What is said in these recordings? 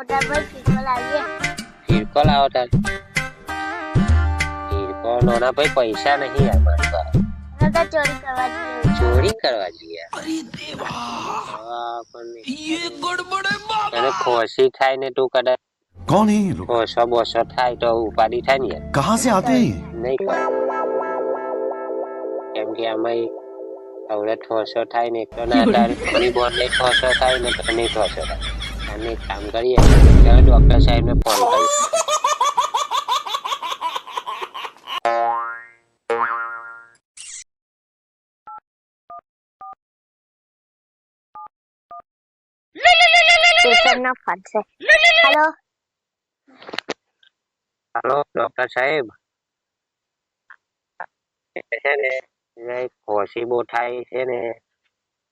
મોટા ભાઈ ફીરકો લાવીએ. ફીરકો લાવો તારે? ફીરકો નાના ભાઈ પૈસા નહીં યાર મારી પાસે. તો ચોરી કરવા જઈએ. ચોરી કરવા જઈએ? અરે દેવા, અને ખોસી થાય ને તું કદાચ कौन है ये लोग? ખોસો બોસો થાય તો ઉપાડી થાય ને યાર. कहाँ से आते हैं ये? નહીં કરે કેમ કે આમાં હવે ઠોસો થાય ને તો ના તારે મારી બોનને ઠોસો થાય ને તો નહીં ઠોસો થાય. અને એક કામ કરીએ ત્યારે ડોક્ટર સાહેબને ફોન કરીએ. સ્ટેશનનો ફોન છે. હેલો હાલો ડોક્ટર સાહેબ, છે ને ખોસી બહુ થાય છે ને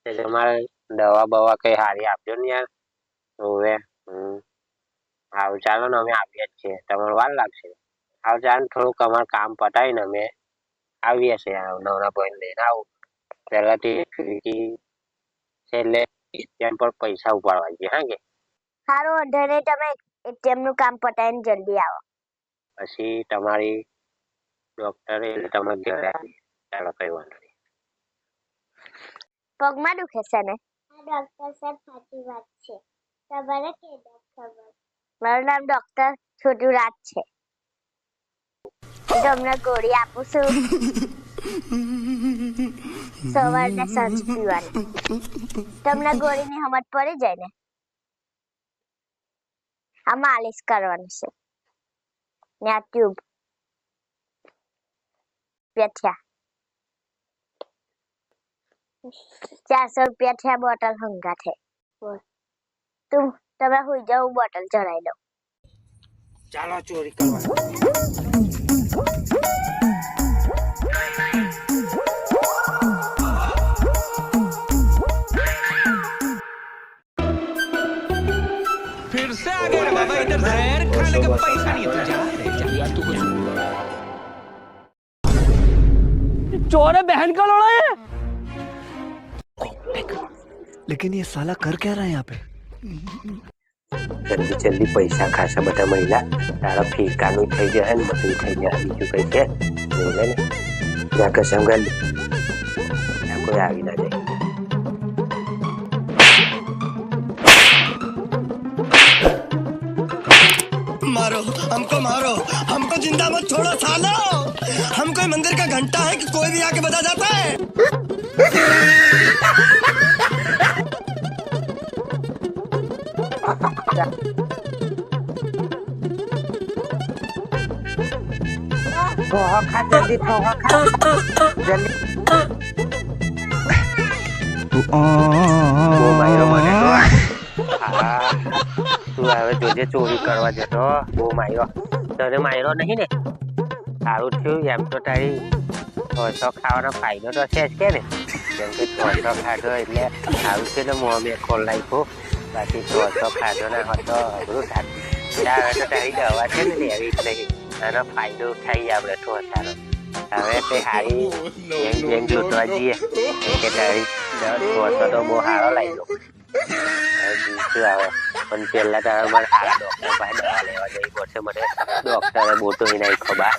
તે તમારે દવા બવા કઈ સારી આપજો ને યાર. હવે સારું ચાલો ને અમે આવીએ જ છીએ. તમારે વાર લાગશે. સારું ચાલો થોડુંક અમારું કામ પતાવીને અમે આવીએ છીએ. નવરા ભાઈને લઈને આવું પહેલાથી છેલ્લે એટીએમ પર પૈસા ઉપાડવા જઈએ. હા કે સારું વાંધો નહીં, તમે એટીએમ નું કામ પતાવીને જલ્દી આવો. પછી તમારી ડોક્ટરે એટલે તમે ઘરે આવીએ. ચાલો કઈ વાંધો નહીં. પગમાં દુખે છે ને? ડોક્ટર સાહેબ સાચી વાત છે. તમારે કે ખબર? મારું નામ ડોક્ટર છોટુ રાજ છે. તમને ગોળી આપું છું સવારને સાંજ પીવાની. તમને ગોળીની સમજ પડી જાય ને? આ માલિશ કરવાની છે ને આ ટ્યુબ પેઠિયા 400 રૂપિયા થયા બોટલ હંગાથે. તમે હુઈ જાઓ, બોટલ ચડાવી દઉં. ચાલો ચોરી કરવા. फिर से आ गया बाबा इधर जहर खाने का पैसा नहीं है तुझे यार तू कुछ चोर है बहन का लोड़ा है। लेकिन ये साला कर क्या रहा है यहाँ पे જલ્દી જલ્દી પૈસા ખાસા બધા મહિલા તારા ફીરકાનું થઈ જાય ને બધું થઈ જાય. બીજું કઈ છે લઈ લે ને ત્યાં કસમ કરી ત્યાં કોઈ આવી ના જાય. मारो हमको जिंदा मत छोड़ो सालो. हम कोई मंदिर का घंटा है कि कोई भी आके बजा जाता है. જલ્દી તું હવે જોજે ચોરી કરવા જતો બહુ માર્યો. તને માર્યો નહીં ને? સારું થયું. એમ તો તારી ઠોસો ખાવાનો ફાયદો તો છે જ કે ને. કેમ કે ઠોસો ખાધો એટલે સારું છે ને મોં મેં ખોલ નાખ્યું. બાકી ઠોસો ખાધો ના હોત તો અઘરું થાત. હવે તો તારી દવા છે ને લેવી જ નહીં. આનો ફાયદો ઉઠાવીએ આપણે ઠોસાનો. હવે તે સારી જેમ જોતવા જઈએ કે તારી ઠોસો તો બહુ સારો લાગ્યો. બીજું આવે પણ પેલા તારે મને સારા ડોક્ટર પાસે દવા લેવા જવી પડશે. મને ડોક્ટરે બોટો નાખ્યો બા.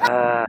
હા